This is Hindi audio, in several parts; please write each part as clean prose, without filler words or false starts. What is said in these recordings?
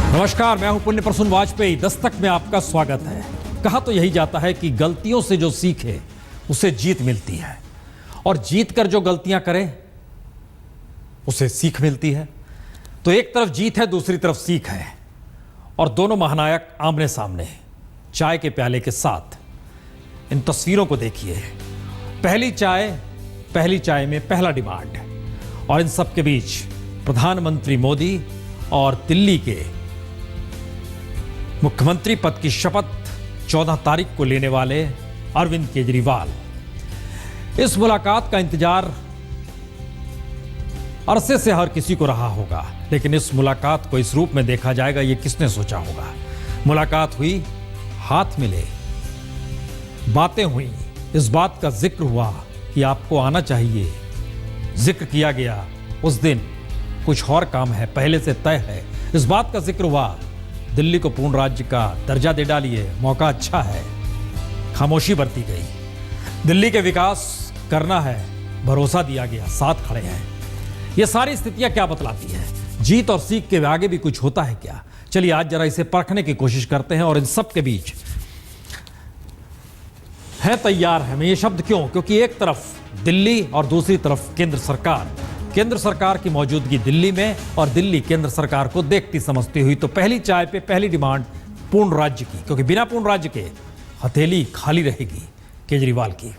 नमस्कार, मैं हूं पुण्य प्रसून वाजपेयी। दस्तक में आपका स्वागत है। कहा तो यही जाता है कि गलतियों से जो सीखे उसे जीत मिलती है, और जीत कर जो गलतियां करे उसे सीख मिलती है। तो एक तरफ जीत है, दूसरी तरफ सीख है, और दोनों महानायक आमने सामने चाय के प्याले के साथ। इन तस्वीरों को देखिए। पहली चाय में पहला डिमांड, और इन सब के बीच प्रधानमंत्री मोदी और दिल्ली के मुख्यमंत्री पद की शपथ 14 तारीख को लेने वाले अरविंद केजरीवाल। इस मुलाकात का इंतजार अरसे से हर किसी को रहा होगा, लेकिन इस मुलाकात को इस रूप में देखा जाएगा, ये किसने सोचा होगा। मुलाकात हुई, हाथ मिले, बातें हुई, इस बात का जिक्र हुआ कि आपको आना चाहिए। जिक्र किया गया उस दिन कुछ और काम है, पहले से तय है। इस बात का जिक्र हुआ, दिल्ली को पूर्ण राज्य का दर्जा दे डालिए, मौका अच्छा है। खामोशी बरती गई। दिल्ली के विकास करना है, भरोसा दिया गया, साथ खड़े हैं। ये सारी स्थितियां क्या बतलाती है? जीत और सीख के आगे भी कुछ होता है क्या? चलिए आज जरा इसे परखने की कोशिश करते हैं। और इन सब के बीच है तैयार है। मैं ये शब्द क्यों? क्योंकि एक तरफ दिल्ली और दूसरी तरफ केंद्र सरकार। केंद्र सरकार की मौजूदगी दिल्ली में, और दिल्ली केंद्र सरकार को देखती समझती हुई। तो पहली चाय पे पहली डिमांड पूर्ण राज्य की, क्योंकि बिना पूर्ण राज्य के हथेली खाली रहेगी केजरीवाल की।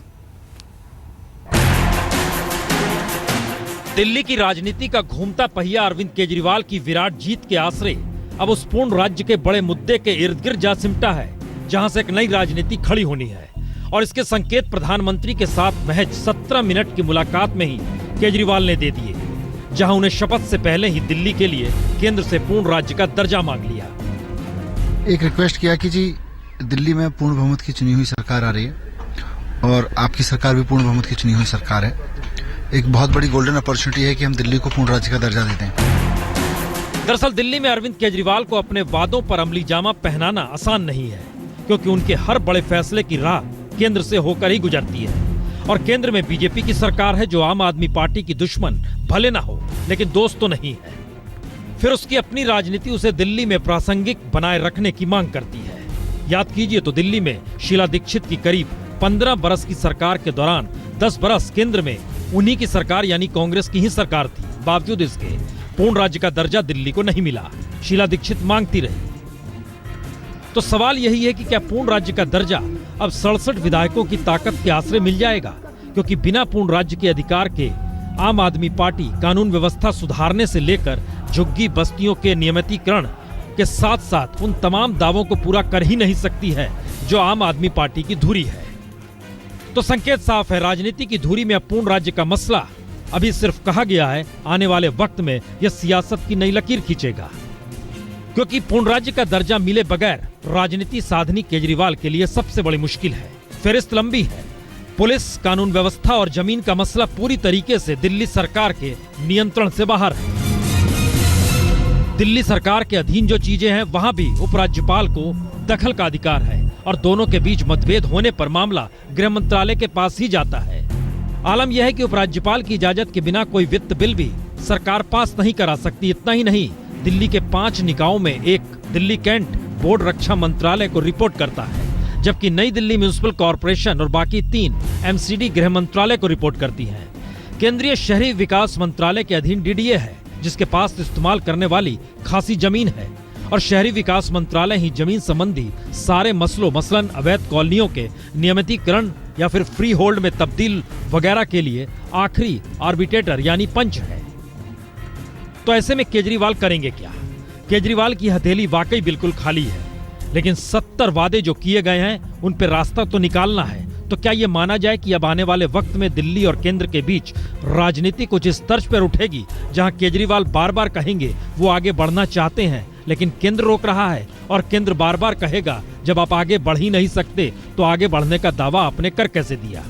दिल्ली की राजनीति का घूमता पहिया अरविंद केजरीवाल की विराट जीत के आसरे अब उस पूर्ण राज्य के बड़े मुद्दे के इर्द गिर्द जा सिमटा है, जहां से एक नई राजनीति खड़ी होनी है। और इसके संकेत प्रधानमंत्री के साथ महज 17 मिनट की मुलाकात में ही केजरीवाल ने दे दिए, जहां उन्हें शपथ से पहले ही दिल्ली के लिए केंद्र से पूर्ण राज्य का दर्जा मांग लिया। एक रिक्वेस्ट किया कि जी दिल्ली में पूर्ण बहुमत की चुनी हुई सरकार आ रही है, और आपकी सरकार भी पूर्ण बहुमत की चुनी हुई सरकार है। एक बहुत बड़ी गोल्डन अपॉर्चुनिटी है कि हम दिल्ली को पूर्ण राज्य का दर्जा देते हैं। दरअसल दिल्ली में अरविंद केजरीवाल को अपने वादों पर अमली जामा पहनाना आसान नहीं है, क्योंकि उनके हर बड़े फैसले की राह केंद्र से होकर ही गुजरती है। और केंद्र में बीजेपी की सरकार है, जो आम आदमी पार्टी की दुश्मन भले ना हो, लेकिन दोस्त तो नहीं है। फिर उसकी अपनी राजनीति उसे दिल्ली में प्रासंगिक बनाए रखने की मांग करती है। याद कीजिए तो दिल्ली में शीला दीक्षित की करीब 15 बरस की सरकार के दौरान 10 बरस केंद्र में उन्हीं की सरकार यानी कांग्रेस की ही सरकार थी। बावजूद इसके पूर्ण राज्य का दर्जा दिल्ली को नहीं मिला। शीला दीक्षित मांगती रही। तो सवाल यही है कि क्या पूर्ण राज्य का दर्जा अब 67 विधायकों की ताकत के आसरे मिल जाएगा? क्योंकि बिना पूर्ण राज्य के अधिकार के आम आदमी पार्टी कानून व्यवस्था सुधारने से लेकर झुग्गी बस्तियों के नियमितीकरण के साथ साथ उन तमाम दावों को पूरा कर ही नहीं सकती है जो आम आदमी पार्टी की धुरी है। तो संकेत साफ है, राजनीति की धुरी में अब पूर्ण राज्य का मसला अभी सिर्फ कहा गया है, आने वाले वक्त में यह सियासत की नई लकीर खींचेगा। क्योंकि पूर्ण राज्य का दर्जा मिले बगैर राजनीति साधनी केजरीवाल के लिए सबसे बड़ी मुश्किल है। फेरिस्त लंबी है। पुलिस, कानून व्यवस्था और जमीन का मसला पूरी तरीके से दिल्ली सरकार के नियंत्रण से बाहर है। दिल्ली सरकार के अधीन जो चीजें हैं, वहां भी उपराज्यपाल को दखल का अधिकार है, और दोनों के बीच मतभेद होने पर मामला गृह मंत्रालय के पास ही जाता है। आलम यह है कि उपराज्यपाल की इजाजत के बिना कोई वित्त बिल भी सरकार पास नहीं करा सकती। इतना ही नहीं, दिल्ली के 5 निकायों में एक दिल्ली कैंट बोर्ड रक्षा मंत्रालय को रिपोर्ट करता है, जबकि नई दिल्ली म्युनिसिपल कॉर्पोरेशन और बाकी 3 एमसीडी गृह मंत्रालय को रिपोर्ट करती हैं। केंद्रीय शहरी विकास मंत्रालय के अधीन डीडीए है, जिसके पास इस्तेमाल करने वाली खासी जमीन है, और शहरी विकास मंत्रालय ही जमीन संबंधी सारे मसलों, मसलन अवैध कॉलोनियों के नियमितीकरण या फिर फ्री होल्ड में तब्दील वगैरह के लिए आखिरी आर्बिट्रेटर यानी पंच है। तो ऐसे में केजरीवाल करेंगे क्या? केजरीवाल की हथेली वाकई बिल्कुल खाली है, लेकिन 70 वादे जो किए गए हैं उन पर रास्ता तो निकालना है। तो क्या ये माना जाए कि अब आने वाले वक्त में दिल्ली और केंद्र के बीच राजनीति कुछ इस तर्ज पर उठेगी, जहां केजरीवाल बार बार कहेंगे वो आगे बढ़ना चाहते हैं, लेकिन केंद्र रोक रहा है, और केंद्र बार बार कहेगा जब आप आगे बढ़ ही नहीं सकते तो आगे बढ़ने का दावा आपने कर कैसे दिया?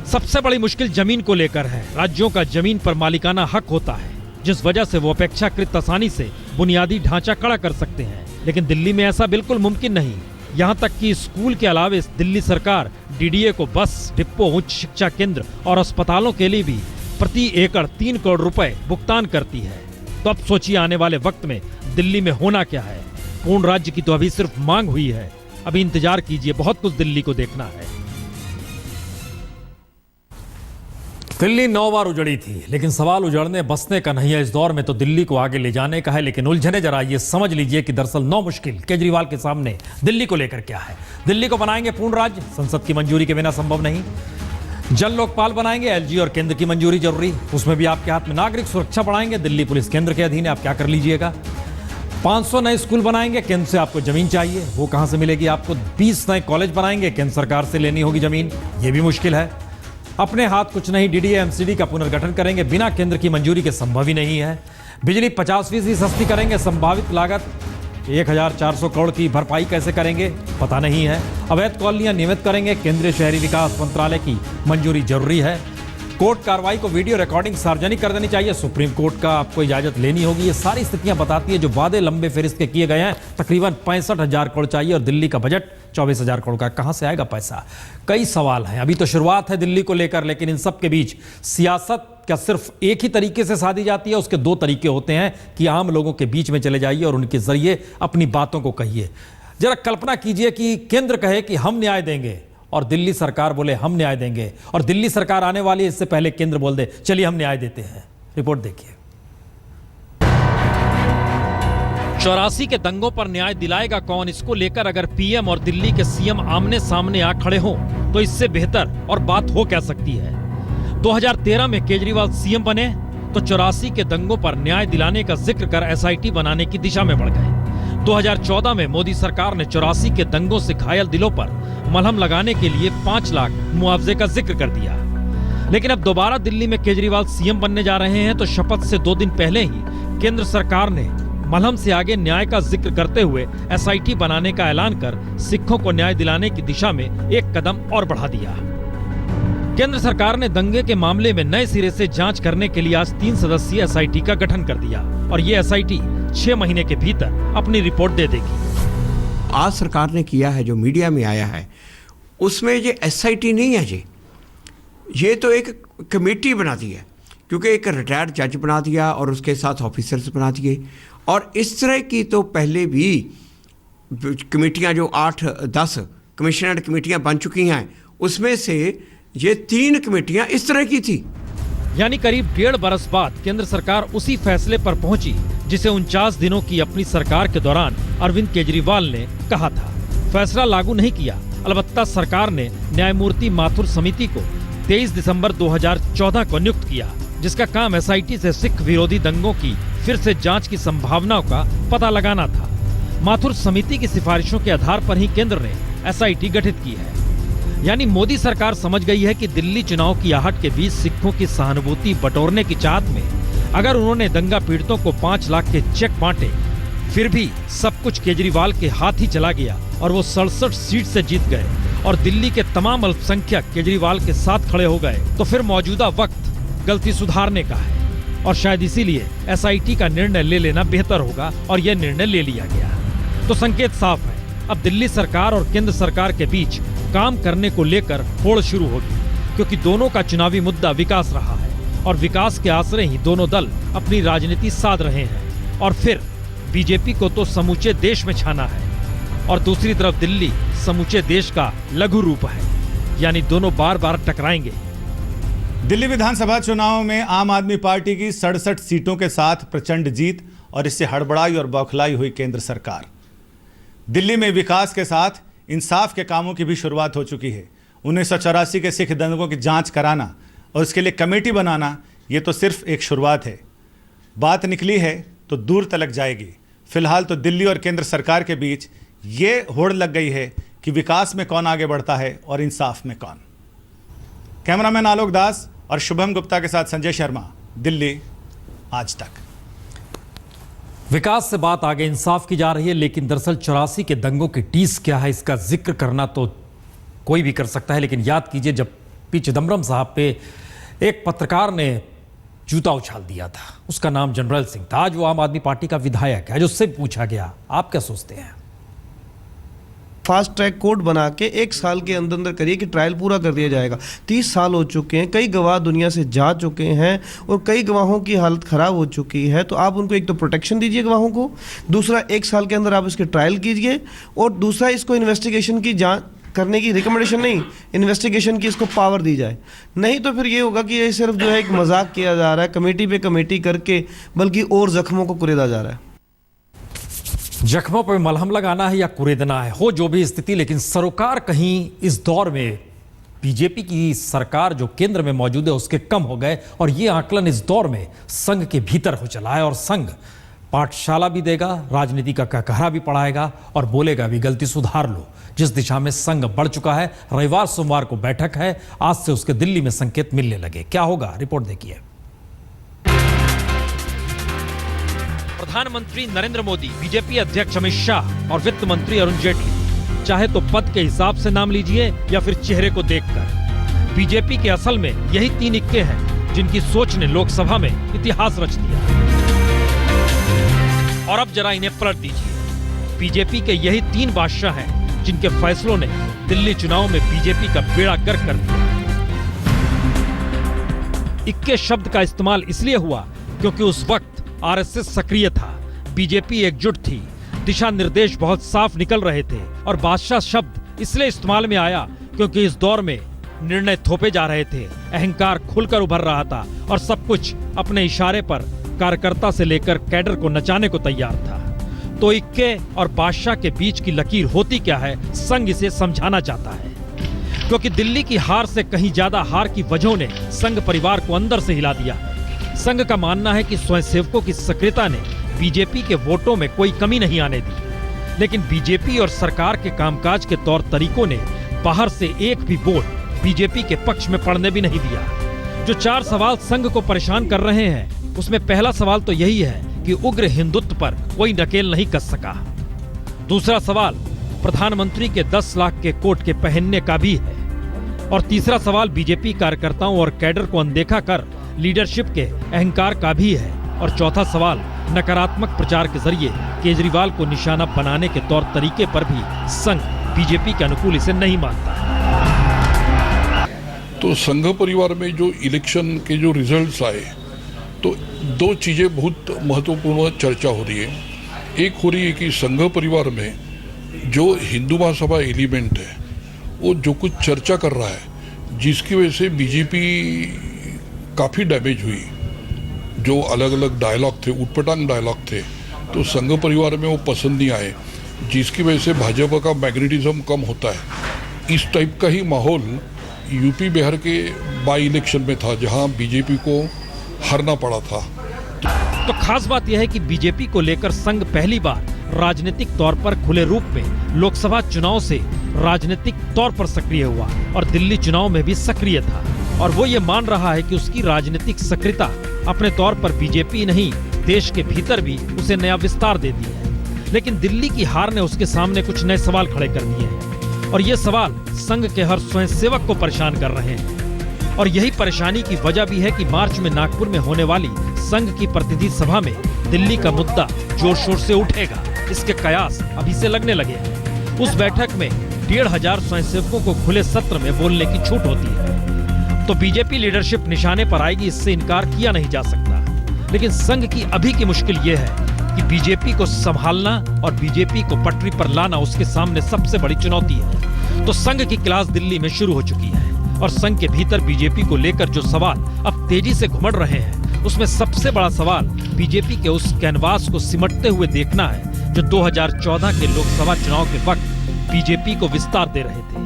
सबसे बड़ी मुश्किल जमीन को लेकर है। राज्यों का जमीन पर मालिकाना हक होता है, जिस वजह से वो अपेक्षाकृत आसानी से बुनियादी ढांचा खड़ा कर सकते हैं, लेकिन दिल्ली में ऐसा बिल्कुल मुमकिन नहीं। यहाँ तक कि स्कूल के अलावे दिल्ली सरकार डीडीए को बस डिपो, उच्च शिक्षा केंद्र और अस्पतालों के लिए भी प्रति एकड़ 3 करोड़ रुपए भुगतान करती है। तो अब सोचिए आने वाले वक्त में दिल्ली में होना क्या है। पूर्ण राज्य की तो अभी सिर्फ मांग हुई है, अभी इंतजार कीजिए, बहुत कुछ दिल्ली को देखना है। दिल्ली 9 बार उजड़ी थी, लेकिन सवाल उजड़ने बसने का नहीं है इस दौर में, तो दिल्ली को आगे ले जाने का है। लेकिन उलझने जरा ये समझ लीजिए कि दरअसल 9 मुश्किल केजरीवाल के सामने दिल्ली को लेकर क्या है। दिल्ली को बनाएंगे पूर्ण राज्य, संसद की मंजूरी के बिना संभव नहीं। जन लोकपाल बनाएंगे, एलजी और केंद्र की मंजूरी जरूरी, उसमें भी आपके हाथ में। नागरिक सुरक्षा बढ़ाएंगे, दिल्ली पुलिस केंद्र के अधीन है, आप क्या कर लीजिएगा। 500 नए स्कूल बनाएंगे, केंद्र से आपको जमीन चाहिए, वो कहां से मिलेगी आपको। 20 नए कॉलेज बनाएंगे, केंद्र सरकार से लेनी होगी जमीन, ये भी मुश्किल है। अपने हाथ कुछ नहीं, डीडीए एमसीडी का पुनर्गठन करेंगे, बिना केंद्र की मंजूरी के संभव ही नहीं है। बिजली 50% सस्ती करेंगे, संभावित लागत 1400 करोड़ की भरपाई कैसे करेंगे पता नहीं है। अवैध कॉलोनियां नियमित करेंगे, केंद्रीय शहरी विकास मंत्रालय की मंजूरी जरूरी है। कोर्ट कार्रवाई को वीडियो रिकॉर्डिंग सार्वजनिक कर देनी चाहिए, सुप्रीम कोर्ट का आपको इजाजत लेनी होगी। ये सारी स्थितियां बताती है जो वादे लंबे फेरिस्त के किए गए हैं। तकरीबन 65,000 करोड़ चाहिए और दिल्ली का बजट 24,000 करोड़ का, कहां से आएगा पैसा। कई सवाल हैं, अभी तो शुरुआत है दिल्ली को लेकर, लेकिन इन सब के बीच सियासत क्या सिर्फ एक ही तरीके से साधी जाती है। उसके 2 तरीके होते हैं कि आम लोगों के बीच में चले जाइए और उनके जरिए अपनी बातों को कहिए। जरा कल्पना कीजिए कि केंद्र कहे कि हम न्याय देंगे और दिल्ली सरकार बोले हम न्याय देंगे, और दिल्ली सरकार आने वाली है इससे पहले केंद्र बोल दे चलिए हम न्याय देते हैं। रिपोर्ट देखिए। 84 के दंगों पर न्याय दिलाएगा कौन, इसको लेकर अगर पीएम और दिल्ली के सीएम आमने सामने आ खड़े हों तो इससे बेहतर और बात हो क्या सकती है। 2013 में केजरीवाल सीएम बने तो 84 के दंगों पर न्याय दिलाने का जिक्र कर एसआईटी बनाने की दिशा में बढ़ गए। 2014 में मोदी सरकार ने 84 के दंगों से घायल दिलों पर मलहम लगाने के लिए 5 लाख मुआवजे का जिक्र कर दिया। लेकिन अब दोबारा दिल्ली में केजरीवाल सीएम बनने जा रहे हैं तो शपथ से 2 दिन पहले ही केंद्र सरकार ने मलहम से आगे न्याय का जिक्र करते हुए एसआईटी बनाने का ऐलान कर सिखों को न्याय दिलाने की दिशा में एक कदम और बढ़ा दिया। केंद्र सरकार ने दंगे के मामले में नए सिरे से जांच करने के लिए आज 3 सदस्यीय एसआईटी का गठन कर दिया और ये एसआईटी 6 महीने के भीतर अपनी रिपोर्ट दे देगी। आज सरकार ने किया है जो मीडिया में आया है उसमें ये एसआईटी नहीं है जी, ये तो एक कमेटी बना दी है, क्योंकि एक रिटायर्ड जज बना दिया और उसके साथ ऑफिसर्स बना दिए। और इस तरह की तो पहले भी कमेटियां जो 8-10 कमिश्नर कमेटियां बन चुकी हैं, उसमें से ये 3 कमेटियां इस तरह की थी। यानी करीब 1.5 बरस बाद केंद्र सरकार उसी फैसले पर पहुंची जिसे 49 दिनों की अपनी सरकार के दौरान अरविंद केजरीवाल ने कहा था। फैसला लागू नहीं किया, अलबत्ता सरकार ने न्यायमूर्ति माथुर समिति को 23 दिसंबर 2014 को नियुक्त किया, जिसका काम एसआईटी से सिख विरोधी दंगों की फिर से जांच की संभावनाओं का पता लगाना था। माथुर समिति की सिफारिशों के आधार पर ही केंद्र ने एसआईटी गठित की है। यानी मोदी सरकार समझ गई है कि दिल्ली चुनाव की आहट के बीच सिखों की सहानुभूति बटोरने की चाहत में अगर उन्होंने दंगा पीड़ितों को 5 लाख के चेक बांटे, फिर भी सब कुछ केजरीवाल के हाथ ही चला गया और वो 67 सीट से जीत गए और दिल्ली के तमाम अल्पसंख्यक केजरीवाल के साथ खड़े हो गए, तो फिर मौजूदा वक्त गलती सुधारने का है और शायद इसीलिए एसआईटी का निर्णय ले लेना बेहतर होगा और यह निर्णय ले लिया गया। तो संकेत साफ है, अब दिल्ली सरकार और केंद्र सरकार के बीच काम करने को लेकर होड़ शुरू होगी, क्योंकि दोनों का चुनावी मुद्दा विकास रहा है और विकास के आसरे ही दोनों दल अपनी राजनीति साध रहे हैं। और फिर बीजेपी को तो समूचे देश में छाना है और दूसरी तरफ दिल्ली समूचे देश का लघु रूप है, यानी दोनों बार बार टकराएंगे। दिल्ली विधानसभा चुनाव में आम आदमी पार्टी की 67 सीटों के साथ प्रचंड जीत और इससे हड़बड़ाई और बौखलाई हुई केंद्र सरकार। दिल्ली में विकास के साथ इंसाफ के कामों की भी शुरुआत हो चुकी है। 1984 के सिख दंगों की जांच कराना और उसके लिए कमेटी बनाना, ये तो सिर्फ एक शुरुआत है। बात निकली है तो दूर तलक जाएगी। फिलहाल तो दिल्ली और केंद्र सरकार के बीच ये होड़ लग गई है कि विकास में कौन आगे बढ़ता है और इंसाफ में कौन। कैमरामैन आलोक दास और शुभम गुप्ता के साथ संजय शर्मा, दिल्ली आज तक। विकास से बात आगे इंसाफ की जा रही है, लेकिन दरअसल 84 के दंगों की टीस क्या है इसका जिक्र करना तो कोई भी कर सकता है, लेकिन याद कीजिए जब पी चिदम्बरम साहब पे एक पत्रकार ने जूता उछाल दिया था, उसका नाम जनरल सिंह था, आज वो आम आदमी पार्टी का विधायक है। जो उससे पूछा गया आप क्या सोचते हैं? फास्ट ट्रैक कोर्ट बना के 1 साल के अंदर अंदर करिए कि ट्रायल पूरा कर दिया जाएगा। 30 साल हो चुके हैं, कई गवाह दुनिया से जा चुके हैं और कई गवाहों की हालत ख़राब हो चुकी है। तो आप उनको एक तो प्रोटेक्शन दीजिए गवाहों को, दूसरा 1 साल के अंदर आप इसके ट्रायल कीजिए, और दूसरा इसको इन्वेस्टिगेशन की जाँच करने की रिकमेंडेशन नहीं, इन्वेस्टिगेशन की इसको पावर दी जाए। नहीं तो फिर ये होगा कि ये सिर्फ जो है एक मजाक किया जा रहा है कमेटी पे कमेटी करके, बल्कि और जख्मों को कुरेदा जा रहा है। जख्मों पर मलहम लगाना है या कुरेदना है, हो जो भी स्थिति, लेकिन सरोकार कहीं इस दौर में बीजेपी की सरकार जो केंद्र में मौजूद है उसके कम हो गए, और ये आकलन इस दौर में संघ के भीतर हो चला है। और संघ पाठशाला भी देगा, राजनीति का कहकहा भी पढ़ाएगा और बोलेगा भी गलती सुधार लो। जिस दिशा में संघ बढ़ चुका है, रविवार सोमवार को बैठक है, आज से उसके दिल्ली में संकेत मिलने लगे। क्या होगा, रिपोर्ट देखिए। प्रधानमंत्री नरेंद्र मोदी, बीजेपी अध्यक्ष अमित शाह और वित्त मंत्री अरुण जेटली, चाहे तो पद के हिसाब से नाम लीजिए या फिर चेहरे को देखकर। बीजेपी के असल में यही 3 इक्के हैं जिनकी सोच ने लोकसभा में इतिहास रच दिया। और अब जरा इन्हें पलट दीजिए। बीजेपी के यही 3 बादशाह हैं जिनके फैसलों ने दिल्ली चुनाव में बीजेपी का बेड़ा गर्क कर दिया। इक्के शब्द का इस्तेमाल इसलिए हुआ क्योंकि उस वक्त आरएसएस सक्रिय था, बीजेपी एकजुट थी, दिशा निर्देश बहुत साफ निकल रहे थे। और बादशाह शब्द इसलिए इस्तेमाल में आया क्योंकि इस दौर में निर्णय थोपे जा रहे थे, अहंकार खुलकर उभर रहा था और सब कुछ अपने इशारे पर कार्यकर्ता से लेकर कैडर को नचाने को तैयार था। तो इक्के और बादशाह के बीच की लकीर होती क्या है, संघ इसे समझाना चाहता है। क्योंकि दिल्ली की हार से कहीं ज्यादा हार की वजहों ने संघ परिवार को अंदर से हिला दिया। संघ का मानना है कि स्वयंसेवकों की सक्रियता ने बीजेपी के वोटों में कोई कमी नहीं आने दी, लेकिन बीजेपी और सरकार के कामकाज के तौर तरीकों ने बाहर से एक भी वोट बीजेपी के पक्ष में पड़ने भी नहीं दिया। जो 4 सवाल संघ को परेशान कर रहे हैं, उसमें पहला सवाल तो यही है कि उग्र हिंदुत्व पर कोई नकेल नहीं कस सका। दूसरा सवाल प्रधानमंत्री के 10 लाख के कोट के पहनने का भी है। और तीसरा सवाल बीजेपी कार्यकर्ताओं और कैडर को अनदेखा कर लीडरशिप के अहंकार का भी है। और चौथा सवाल नकारात्मक प्रचार के जरिए केजरीवाल को निशाना बनाने के तौर तरीके पर भी संघ बीजेपी के अनुकूल इसे नहीं मानता। तो संघ परिवार में जो इलेक्शन के जो रिजल्ट्स आए, तो 2 चीज़ें बहुत महत्वपूर्ण चर्चा हो रही है। एक हो रही है कि संघ परिवार में जो हिंदू महासभा एलिमेंट है वो जो कुछ चर्चा कर रहा है, जिसकी वजह से बीजेपी काफ़ी डैमेज हुई। जो अलग अलग डायलॉग थे, उटपटांग डायलॉग थे, तो संघ परिवार में वो पसंद नहीं आए, जिसकी वजह से भाजपा का मैग्नेटिज्म कम होता है। इस टाइप का ही माहौल यूपी बिहार के बाई इलेक्शन में था, जहां बीजेपी को हारना पड़ा था। तो खास बात यह है कि बीजेपी को लेकर संघ पहली बार राजनीतिक तौर पर खुले रूप में लोकसभा चुनाव से राजनीतिक तौर पर सक्रिय हुआ और दिल्ली चुनाव में भी सक्रिय था। और वो ये मान रहा है कि उसकी राजनीतिक सक्रियता अपने तौर पर बीजेपी नहीं, देश के भीतर भी उसे नया विस्तार दे दिया है। लेकिन दिल्ली की हार ने उसके सामने कुछ नए सवाल खड़े कर दिए हैं, और ये सवाल संघ के हर स्वयंसेवक को परेशान कर रहे हैं। और यही परेशानी की वजह भी है कि मार्च में नागपुर में होने वाली संघ की प्रतिनिधि सभा में दिल्ली का मुद्दा जोर शोर से उठेगा, इसके कयास अभी से लगने लगे हैं। उस बैठक में 1,500 स्वयंसेवकों को खुले सत्र में बोलने की छूट होती है। तो बीजेपी लीडरशिप निशाने पर आएगी, इससे इनकार किया नहीं जा सकता। लेकिन संघ की अभी की मुश्किल ये है कि बीजेपी को संभालना और बीजेपी को पटरी पर लाना उसके सामने सबसे बड़ी चुनौती है। तो संघ की क्लास दिल्ली में शुरू हो चुकी है और संघ के भीतर बीजेपी को लेकर जो सवाल अब तेजी से घुमड़ रहे हैं, उसमें सबसे बड़ा सवाल बीजेपी के उस कैनवास को सिमटते हुए देखना है जो 2014 के लोकसभा चुनाव के वक्त बीजेपी को विस्तार दे रहे थे।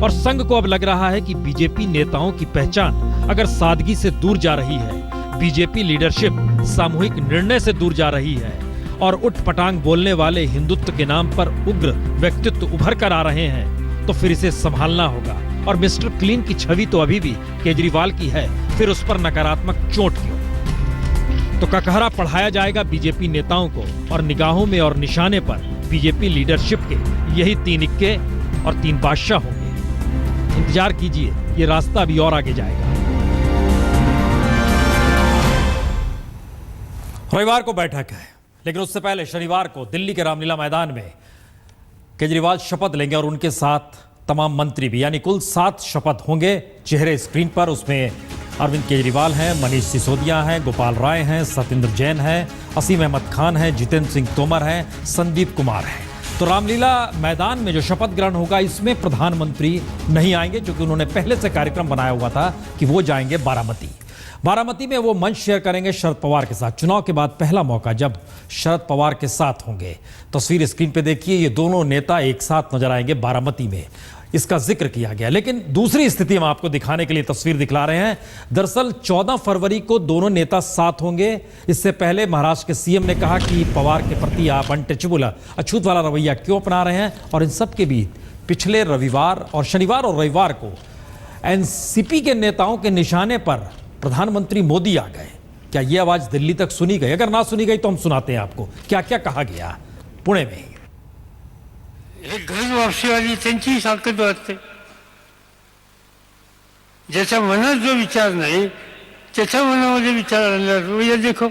और संघ को अब लग रहा है कि बीजेपी नेताओं की पहचान अगर सादगी से दूर जा रही है, बीजेपी लीडरशिप सामूहिक निर्णय से दूर जा रही है और उठपटांग बोलने वाले हिंदुत्व के नाम पर उग्र व्यक्तित्व उभर कर आ रहे हैं, तो फिर इसे संभालना होगा। और मिस्टर क्लीन की छवि तो अभी भी केजरीवाल की है, फिर उस पर नकारात्मक चोट क्यों? तो ककहरा पढ़ाया जाएगा बीजेपी नेताओं को और निगाहों में और निशाने पर बीजेपी लीडरशिप के यही 3 इक्के और 3 बादशाह होंगे। इंतजार कीजिए, ये रास्ता अभी और आगे जाएगा। रविवार को बैठक है, लेकिन उससे पहले शनिवार को दिल्ली के रामलीला मैदान में केजरीवाल शपथ लेंगे और उनके साथ तमाम मंत्री भी, यानी कुल 7 शपथ होंगे। चेहरे स्क्रीन पर, उसमें अरविंद केजरीवाल हैं, मनीष सिसोदिया हैं, गोपाल राय हैं, सत्येंद्र जैन हैं, असीम अहमद खान हैं, जितेंद्र सिंह तोमर हैं, संदीप कुमार हैं। तो रामलीला मैदान में जो शपथ ग्रहण होगा इसमें प्रधानमंत्री नहीं आएंगे, क्योंकि उन्होंने पहले से कार्यक्रम बनाया हुआ था कि वो जाएंगे बारामती में वो मंच शेयर करेंगे शरद पवार के साथ। चुनाव के बाद पहला मौका जब शरद पवार के साथ होंगे। तस्वीर स्क्रीन पे देखिए, ये दोनों नेता एक साथ नजर आएंगे बारामती में, इसका जिक्र किया गया। लेकिन दूसरी स्थिति हम आपको दिखाने के लिए तस्वीर दिखला रहे हैं। दरअसल 14 फरवरी को दोनों नेता साथ होंगे। इससे पहले महाराष्ट्र के सीएम ने कहा कि पवार के प्रति आप अनटचेबल, अछूत वाला रवैया क्यों अपना रहे हैं। और इन सब के बीच पिछले रविवार और शनिवार और रविवार को एनसीपी के नेताओं के निशाने पर प्रधानमंत्री मोदी आ गए। क्या ये आवाज दिल्ली तक सुनी गई? अगर ना सुनी गई तो हम सुनाते हैं आपको क्या क्या कहा गया पुणे में। हे घर वापसीवाली त्यांची ताकद वाटते. ज्याच्या मनात जो विचार नाही त्याच्या मनामध्ये विचार आणला. ये देखो,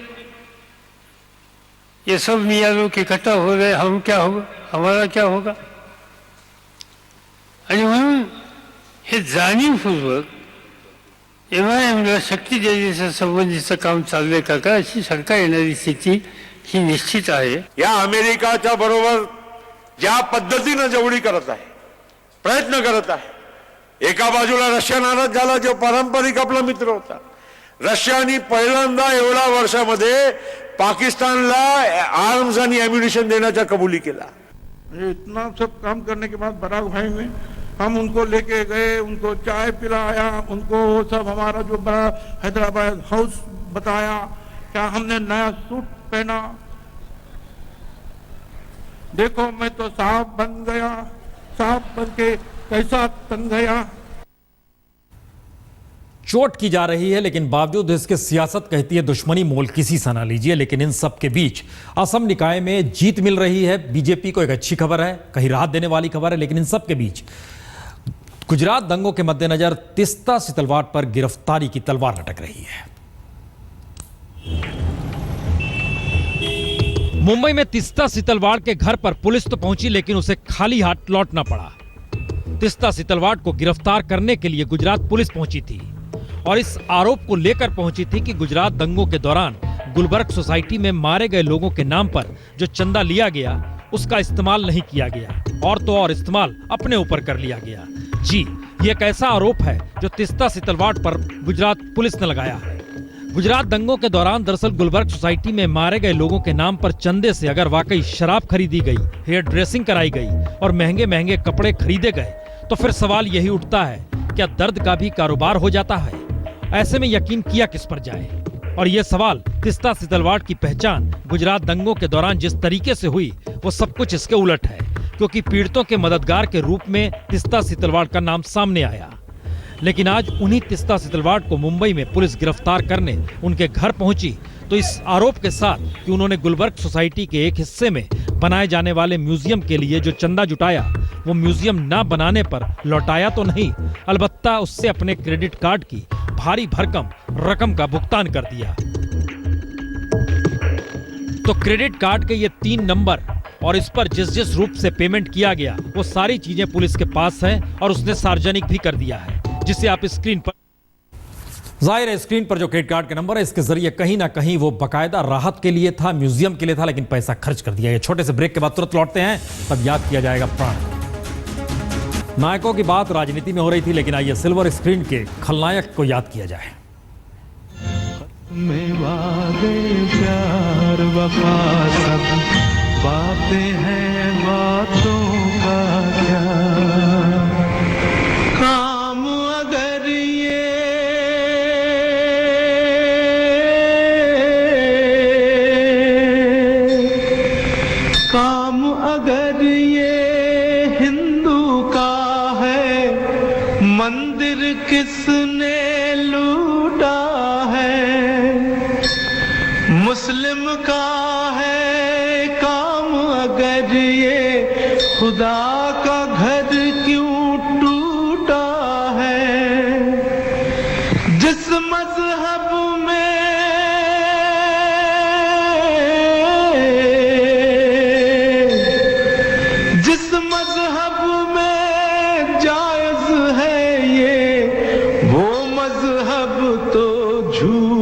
ये सब मियाँ लोग इकट्ठा हो रहे, हम क्या होगा, हमारा क्या होगा. आणि म्हणून हे जाणीवपूर्वक एमआयएमला शक्ती देण्याच्या संबंधीचं काम चाललंय का अशी शंका येणारी स्थिती ही निश्चित आहे. या अमेरिकाच्या बरोबर ज्या पद्धतीनं जेवढी करत आहे, प्रयत्न करत आहे, एका बाजूला रशिया नाराज झाला जो पारंपरिक आपला मित्र होता. रशियाने पहिल्यांदा एवढ्या वर्षामध्ये पाकिस्तानला आर्म्स आणि एम्युनिशन देण्याचा कबुली केला. इतना सब काम करने के बाद बराक भाई में हम उनको लेके गए, उनको चाय पिलाया, उनको वो सब हमारा जो बड़ा हैदराबाद हाउस बताया, क्या हमने नया सूट पहना. देखो मैं तो साहब बन गया, साहब बन के कैसा तन गया. चोट की जा रही है, लेकिन बावजूद इसके सियासत कहती है दुश्मनी मोल किसी सा ना लीजिए। लेकिन इन सब के बीच असम निकाय में जीत मिल रही है बीजेपी को, एक अच्छी खबर है, कहीं राहत देने वाली खबर है। लेकिन इन सब के बीच गुजरात दंगों के मद्देनजर तिस्ता सितलवाट पर गिरफ्तारी की तलवार लटक रही है। मुंबई में तिस्ता सितलवाड़ के घर पर पुलिस तो पहुंची, लेकिन उसे खाली हाथ लौटना पड़ा। तिस्ता सितलवाड़ को गिरफ्तार करने के लिए गुजरात पुलिस पहुंची थी और इस आरोप को लेकर पहुंची थी कि गुजरात दंगों के दौरान गुलबर्ग सोसाइटी में मारे गए लोगों के नाम पर जो चंदा लिया गया उसका इस्तेमाल नहीं किया गया, और तो और इस्तेमाल अपने ऊपर कर लिया गया। जी, ये एक ऐसा आरोप है जो तिस्ता सितलवाड़ पर गुजरात पुलिस ने लगाया है। गुजरात दंगों के दौरान दरअसल गुलबर्ग सोसाइटी में मारे गए लोगों के नाम पर चंदे से अगर वाकई शराब खरीदी गई, हेयर ड्रेसिंग कराई गई और महंगे महंगे कपड़े खरीदे गए, तो फिर सवाल यही उठता है, क्या दर्द का भी कारोबार हो जाता है? ऐसे में यकीन किया किस पर जाए? और ये सवाल तिस्ता सितलवाड़ की पहचान गुजरात दंगों के दौरान जिस तरीके से हुई वो सब कुछ इसके उलट है, क्योंकि पीड़ितों के मददगार के रूप में तिस्ता सितलवाड़ का नाम सामने आया। लेकिन आज उन्हीं तिस्ता सितलवाड़ को मुंबई में पुलिस गिरफ्तार करने उनके घर पहुंची, तो इस आरोप के साथ कि उन्होंने गुलबर्ग सोसाइटी के एक हिस्से में बनाए जाने वाले म्यूजियम के लिए जो चंदा जुटाया वो म्यूजियम ना बनाने पर लौटाया तो नहीं, अलबत्ता उससे अपने क्रेडिट कार्ड की भारी भरकम रकम का भुगतान कर दिया। तो क्रेडिट कार्ड के ये 3 नंबर और इस पर जिस जिस रूप से पेमेंट किया गया वो सारी चीजें पुलिस के पास है और उसने सार्वजनिक भी कर दिया है, जिसे आप स्क्रीन पर जाहिर है स्क्रीन पर जो क्रेडिट कार्ड के नंबर है इसके जरिए कहीं ना कहीं वो बकायदा राहत के लिए था, म्यूजियम के लिए था, लेकिन पैसा खर्च कर दिया। ये छोटे से ब्रेक के बाद तुरंत लौटते हैं, तब याद किया जाएगा प्राण। नायकों की बात राजनीति में हो रही थी, लेकिन आइए सिल्वर स्क्रीन के खलनायक को याद किया जाए। प्यार वफा सब बातें हैं, बातों का क्या काम अगर ये काम अगर ये हिंदू का है, मंदिर किसने लूटा है, मुस्लिम का है काम अगर ये खुदा का घर क्यों टूटा है। जिस मजहब में जिस मजहब तो झूठ